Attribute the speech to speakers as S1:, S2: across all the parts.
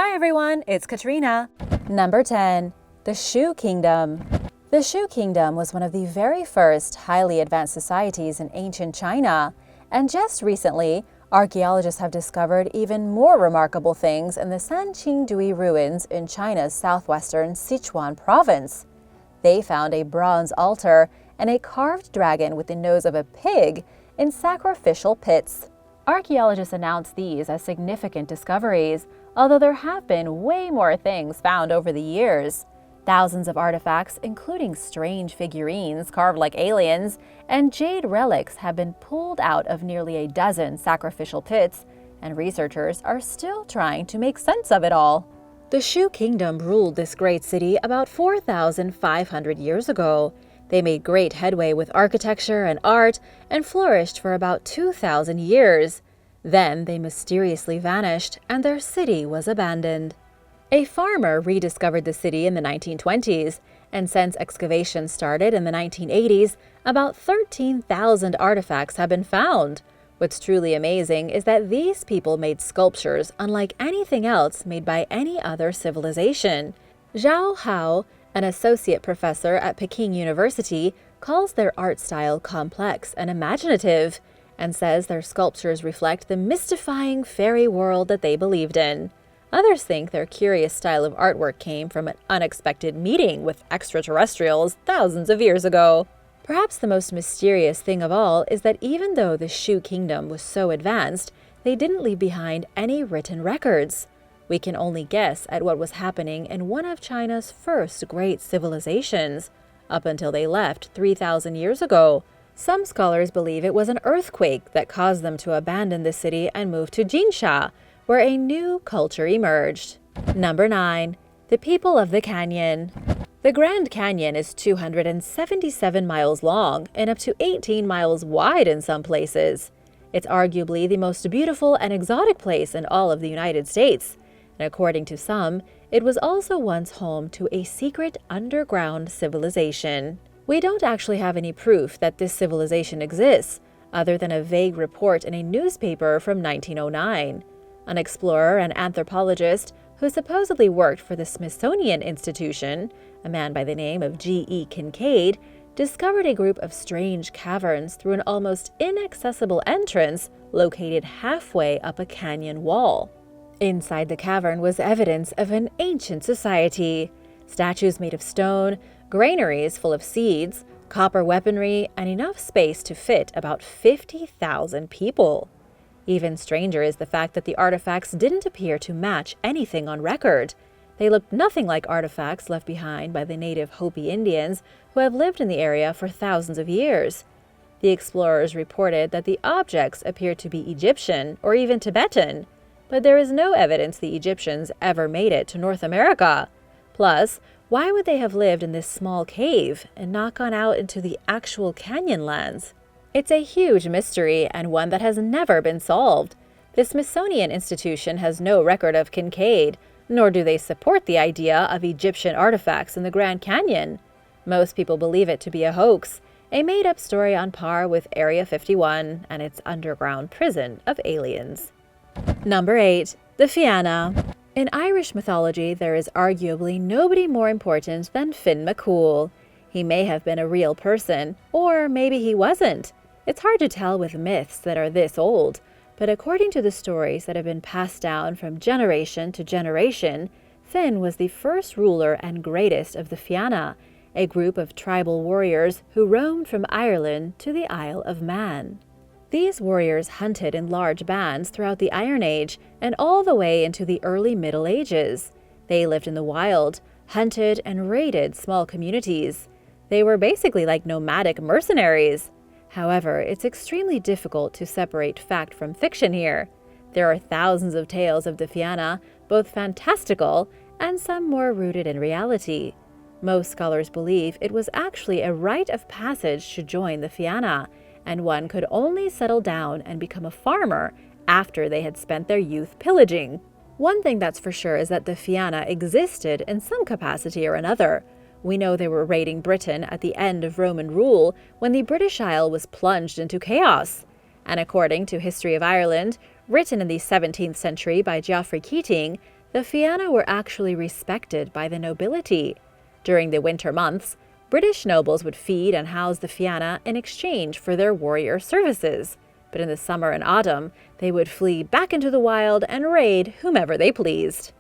S1: Hi everyone, it's Katrina. Number 10. The Shu Kingdom. The Shu Kingdom was one of the very first highly advanced societies in ancient China, and just recently, archaeologists have discovered even more remarkable things in the Sanqingdui ruins in China's southwestern Sichuan province. They found a bronze altar and a carved dragon with the nose of a pig in sacrificial pits. Archaeologists announced these as significant discoveries, although there have been way more things found over the years. Thousands of artifacts, including strange figurines carved like aliens, and jade relics have been pulled out of nearly a dozen sacrificial pits, and researchers are still trying to make sense of it all. The Shu Kingdom ruled this great city about 4,500 years ago. They made great headway with architecture and art and flourished for about 2,000 years. Then they mysteriously vanished and their city was abandoned. A farmer rediscovered the city in the 1920s, and since excavations started in the 1980s, about 13,000 artifacts have been found. What's truly amazing is that these people made sculptures unlike anything else made by any other civilization. Zhao Hao, an associate professor at Peking University, calls their art style complex and imaginative, and says their sculptures reflect the mystifying fairy world that they believed in. Others think their curious style of artwork came from an unexpected meeting with extraterrestrials thousands of years ago. Perhaps the most mysterious thing of all is that even though the Shu Kingdom was so advanced, they didn't leave behind any written records. We can only guess at what was happening in one of China's first great civilizations, up until they left 3,000 years ago. Some scholars believe it was an earthquake that caused them to abandon the city and move to Jinsha, where a new culture emerged. Number 9. The people of the canyon. The Grand Canyon is 277 miles long and up to 18 miles wide in some places. It's arguably the most beautiful and exotic place in all of the United States. And according to some, it was also once home to a secret underground civilization. We don't actually have any proof that this civilization exists, other than a vague report in a newspaper from 1909. An explorer and anthropologist who supposedly worked for the Smithsonian Institution, a man by the name of G.E. Kincaid, discovered a group of strange caverns through an almost inaccessible entrance located halfway up a canyon wall. Inside the cavern was evidence of an ancient society: statues made of stone, granaries full of seeds, copper weaponry, and enough space to fit about 50,000 people. Even stranger is the fact that the artifacts didn't appear to match anything on record. They looked nothing like artifacts left behind by the native Hopi Indians who have lived in the area for thousands of years. The explorers reported that the objects appeared to be Egyptian or even Tibetan, but there is no evidence the Egyptians ever made it to North America. Plus, why would they have lived in this small cave and not gone out into the actual canyon lands? It's a huge mystery and one that has never been solved. The Smithsonian Institution has no record of Kincaid, nor do they support the idea of Egyptian artifacts in the Grand Canyon. Most people believe it to be a hoax, a made-up story on par with Area 51 and its underground prison of aliens. Number 8. The Fianna. In Irish mythology, there is arguably nobody more important than Finn McCool. He may have been a real person, or maybe he wasn't. It's hard to tell with myths that are this old, but according to the stories that have been passed down from generation to generation, Finn was the first ruler and greatest of the Fianna, a group of tribal warriors who roamed from Ireland to the Isle of Man. These warriors hunted in large bands throughout the Iron Age and all the way into the early Middle Ages. They lived in the wild, hunted and raided small communities. They were basically like nomadic mercenaries. However, it's extremely difficult to separate fact from fiction here. There are thousands of tales of the Fianna, both fantastical and some more rooted in reality. Most scholars believe it was actually a rite of passage to join the Fianna, and one could only settle down and become a farmer after they had spent their youth pillaging. One thing that's for sure is that the Fianna existed in some capacity or another. We know they were raiding Britain at the end of Roman rule when the British Isle was plunged into chaos. And according to History of Ireland, written in the 17th century by Geoffrey Keating, The Fianna were actually respected by the nobility. During the winter months, British nobles would feed and house the Fianna in exchange for their warrior services. But in the summer and autumn, they would flee back into the wild and raid whomever they pleased.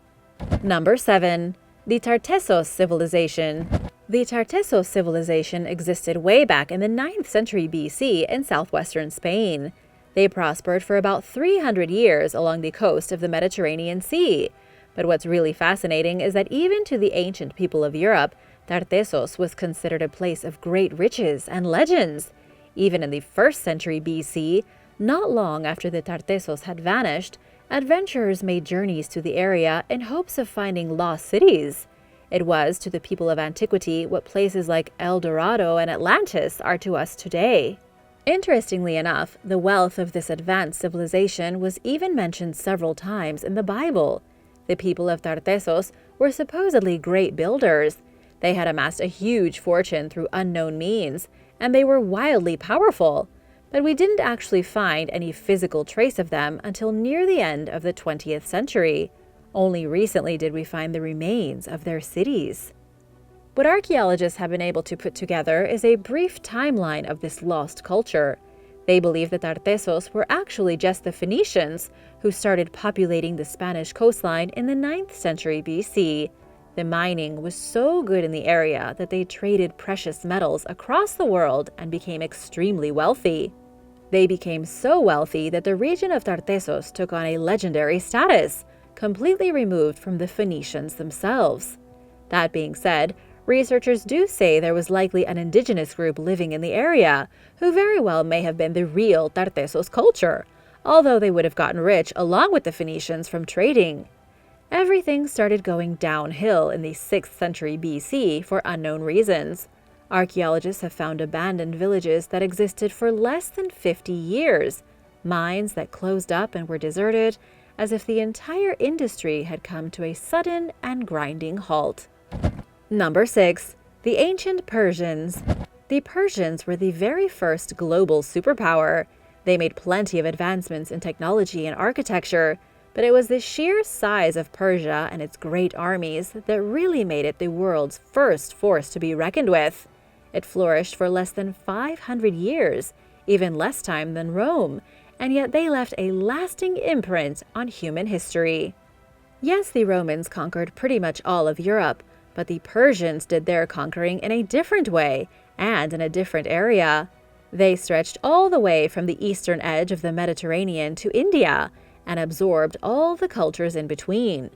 S1: Number 7. The Tartaros Civilization. The Tartaros civilization existed way back in the 9th century BC in southwestern Spain. They prospered for about 300 years along the coast of the Mediterranean Sea. But what's really fascinating is that even to the ancient people of Europe, Tartaros was considered a place of great riches and legends. Even in the 1st century BC, not long after the Tartaros had vanished, adventurers made journeys to the area in hopes of finding lost cities. It was to the people of antiquity what places like El Dorado and Atlantis are to us today. Interestingly enough, the wealth of this advanced civilization was even mentioned several times in the Bible. The people of Tartaros were supposedly great builders. They had amassed a huge fortune through unknown means, and they were wildly powerful. But we didn't actually find any physical trace of them until near the end of the 20th century. Only recently did we find the remains of their cities. What archaeologists have been able to put together is a brief timeline of this lost culture. They believe that Tartaros were actually just the Phoenicians who started populating the Spanish coastline in the 9th century BC. The mining was so good in the area that they traded precious metals across the world and became extremely wealthy. They became so wealthy that the region of Tartaros took on a legendary status, completely removed from the Phoenicians themselves. That being said, researchers do say there was likely an indigenous group living in the area, who very well may have been the real Tartaros culture, although they would have gotten rich along with the Phoenicians from trading. Everything started going downhill in the 6th century BC for unknown reasons. Archaeologists have found abandoned villages that existed for less than 50 years, mines that closed up and were deserted, as if the entire industry had come to a sudden and grinding halt. Number 6. The Ancient Persians. The Persians were the very first global superpower. They made plenty of advancements in technology and architecture, but it was the sheer size of Persia and its great armies that really made it the world's first force to be reckoned with. It flourished for less than 500 years, even less time than Rome, and yet they left a lasting imprint on human history. Yes, the Romans conquered pretty much all of Europe, but the Persians did their conquering in a different way and in a different area. They stretched all the way from the eastern edge of the Mediterranean to India and absorbed all the cultures in between.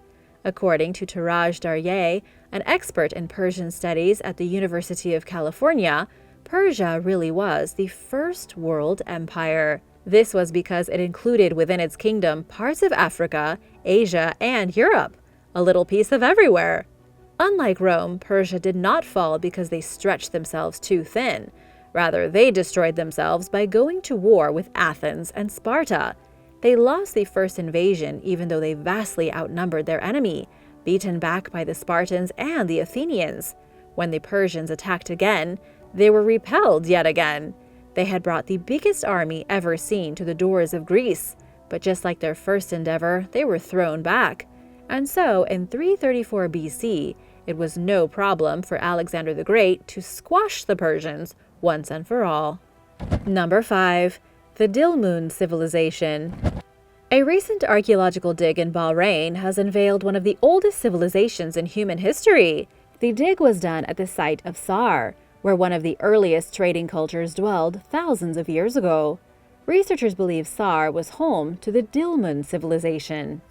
S1: According to Taraj Darye, an expert in Persian studies at the University of California, Persia really was the first world empire. This was because it included within its kingdom parts of Africa, Asia, and Europe, a little piece of everywhere. Unlike Rome, Persia did not fall because they stretched themselves too thin. Rather, they destroyed themselves by going to war with Athens and Sparta. They lost the first invasion even though they vastly outnumbered their enemy, beaten back by the Spartans and the Athenians. When the Persians attacked again, they were repelled yet again. They had brought the biggest army ever seen to the doors of Greece, but just like their first endeavor, they were thrown back. And so, in 334 BC, it was no problem for Alexander the Great to squash the Persians once and for all. Number 5. The Dilmoon Civilization. A recent archaeological dig in Bahrain has unveiled one of the oldest civilizations in human history. The dig was done at the site of Sar, where one of the earliest trading cultures dwelled thousands of years ago. Researchers believe Sar was home to the Dilmoon Civilization.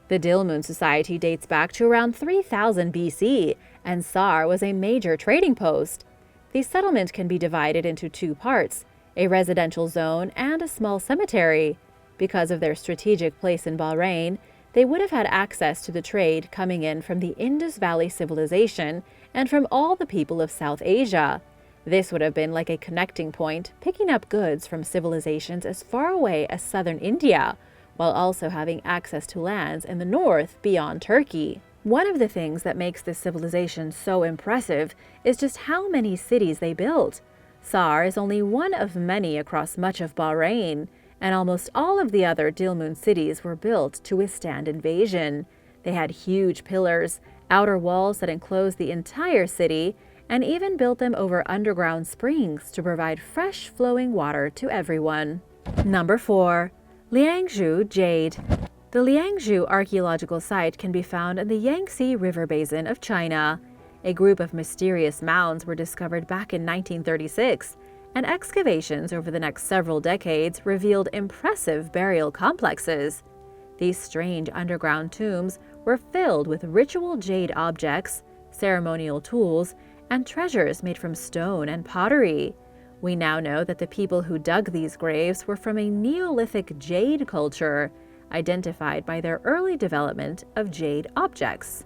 S1: The Dilmoon society dates back to around 3000 BC, and Sar was a major trading post. The settlement can be divided into two parts, a residential zone and a small cemetery. Because of their strategic place in Bahrain, they would have had access to the trade coming in from the Indus Valley Civilization and from all the people of South Asia. This would have been like a connecting point, picking up goods from civilizations as far away as southern India, while also having access to lands in the north beyond Turkey. One of the things that makes this civilization so impressive is just how many cities they built. Sar is only one of many across much of Bahrain, and almost all of the other Dilmoon cities were built to withstand invasion. They had huge pillars, outer walls that enclosed the entire city, and even built them over underground springs to provide fresh flowing water to everyone. Number 4. Lingzhu Jade. The Lingzhu archaeological site can be found in the Yangtze River Basin of China. A group of mysterious mounds were discovered back in 1936, and excavations over the next several decades revealed impressive burial complexes. These strange underground tombs were filled with ritual jade objects, ceremonial tools, and treasures made from stone and pottery. We now know that the people who dug these graves were from a Neolithic jade culture, identified by their early development of jade objects.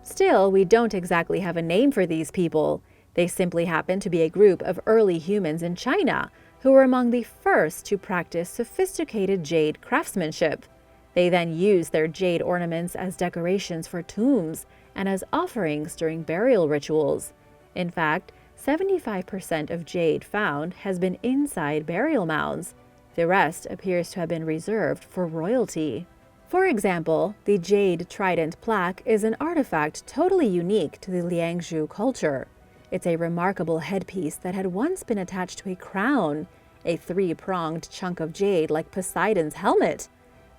S1: Still, we don't exactly have a name for these people. They simply happen to be a group of early humans in China who were among the first to practice sophisticated jade craftsmanship. They then used their jade ornaments as decorations for tombs and as offerings during burial rituals. In fact, 75% of jade found has been inside burial mounds. The rest appears to have been reserved for royalty. For example, the jade trident plaque is an artifact totally unique to the Lingzhu culture. It's a remarkable headpiece that had once been attached to a crown, a three-pronged chunk of jade like Poseidon's helmet.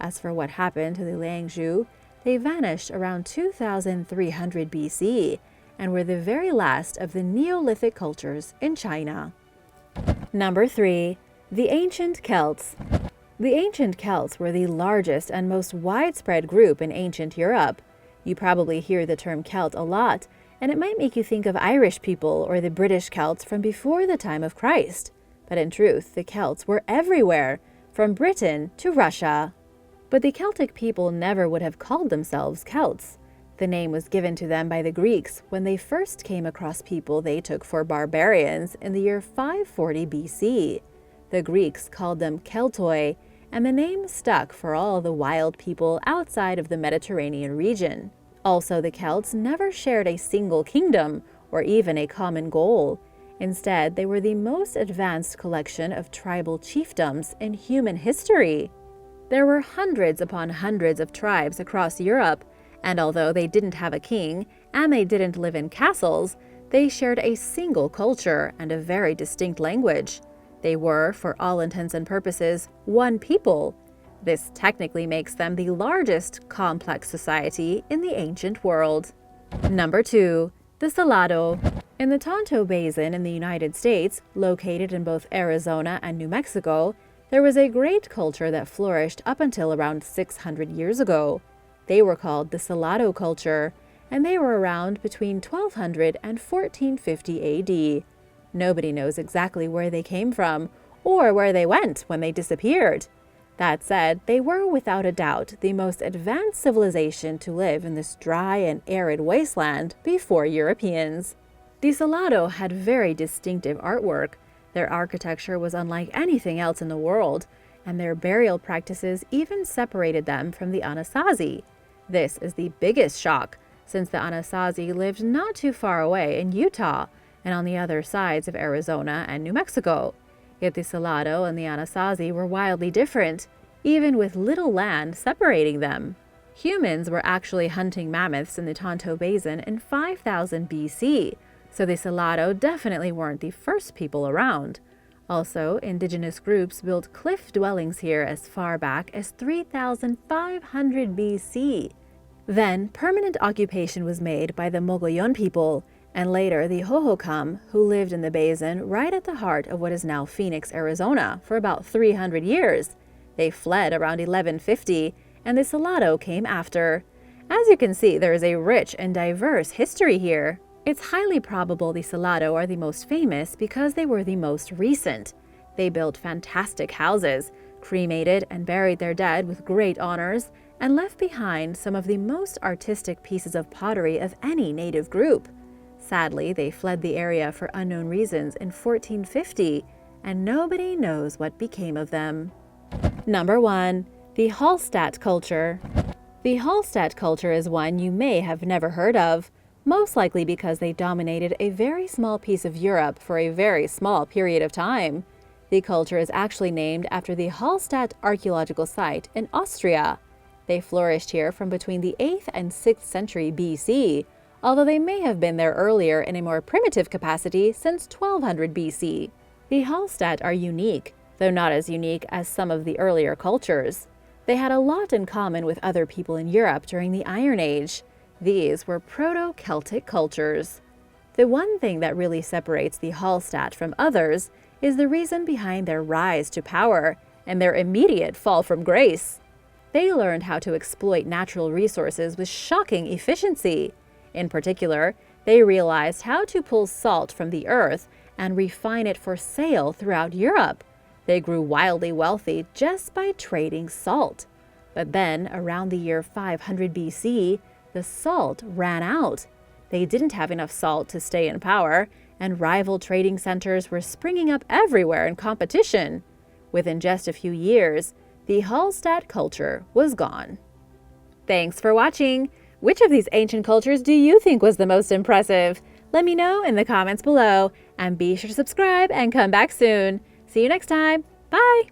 S1: As for what happened to the Lingzhu, they vanished around 2300 BC and were the very last of the Neolithic cultures in China. Number 3. The Ancient Celts. The ancient Celts were the largest and most widespread group in ancient Europe. You probably hear the term Celt a lot, and it might make you think of Irish people or the British Celts from before the time of Christ. But in truth, the Celts were everywhere, from Britain to Russia. But the Celtic people never would have called themselves Celts. The name was given to them by the Greeks when they first came across people they took for barbarians in the year 540 BC. The Greeks called them Keltoi, and the name stuck for all the wild people outside of the Mediterranean region. Also, the Celts never shared a single kingdom or even a common goal. Instead, they were the most advanced collection of tribal chiefdoms in human history. There were hundreds upon hundreds of tribes across Europe, and although they didn't have a king and they didn't live in castles, they shared a single culture and a very distinct language. They were, for all intents and purposes, one people. This technically makes them the largest complex society in the ancient world. Number 2. The Salado. In the Tonto Basin in the United States, located in both Arizona and New Mexico, there was a great culture that flourished up until around 600 years ago. They were called the Salado culture, and they were around between 1200 and 1450 AD. Nobody knows exactly where they came from or where they went when they disappeared. That said, they were without a doubt the most advanced civilization to live in this dry and arid wasteland before Europeans. The Salado had very distinctive artwork. Their architecture was unlike anything else in the world, and their burial practices even separated them from the Anasazi. This is the biggest shock, since the Anasazi lived not too far away in Utah and on the other sides of Arizona and New Mexico. Yet the Salado and the Anasazi were wildly different, even with little land separating them. Humans were actually hunting mammoths in the Tonto Basin in 5000 BC, so the Salado definitely weren't the first people around. Also, indigenous groups built cliff dwellings here as far back as 3500 BC. Then, permanent occupation was made by the Mogollon people, and later the Hohokam, who lived in the basin right at the heart of what is now Phoenix, Arizona, for about 300 years. They fled around 1150, and the Salado came after. As you can see, there is a rich and diverse history here. It's highly probable the Salado are the most famous because they were the most recent. They built fantastic houses, cremated and buried their dead with great honors, and left behind some of the most artistic pieces of pottery of any native group. Sadly, they fled the area for unknown reasons in 1450, and nobody knows what became of them. Number 1. The Halstatt culture. The Halstatt culture is one you may have never heard of, most likely because they dominated a very small piece of Europe for a very small period of time. The culture is actually named after the Halstatt archaeological site in Austria. They flourished here from between the 8th and 6th century BC, although they may have been there earlier in a more primitive capacity since 1200 BC. The Halstatt are unique, though not as unique as some of the earlier cultures. They had a lot in common with other people in Europe during the Iron Age. These were Proto-Celtic cultures. The one thing that really separates the Halstatt from others is the reason behind their rise to power and their immediate fall from grace. They learned how to exploit natural resources with shocking efficiency. In particular, they realized how to pull salt from the earth and refine it for sale throughout Europe. They grew wildly wealthy just by trading salt. But then, around the year 500 BC, the salt ran out. They didn't have enough salt to stay in power, and rival trading centers were springing up everywhere in competition. Within just a few years, the Halstatt culture was gone. Thanks for watching! Which of these ancient cultures do you think was the most impressive? Let me know in the comments below, and be sure to subscribe and come back soon. See you next time. Bye!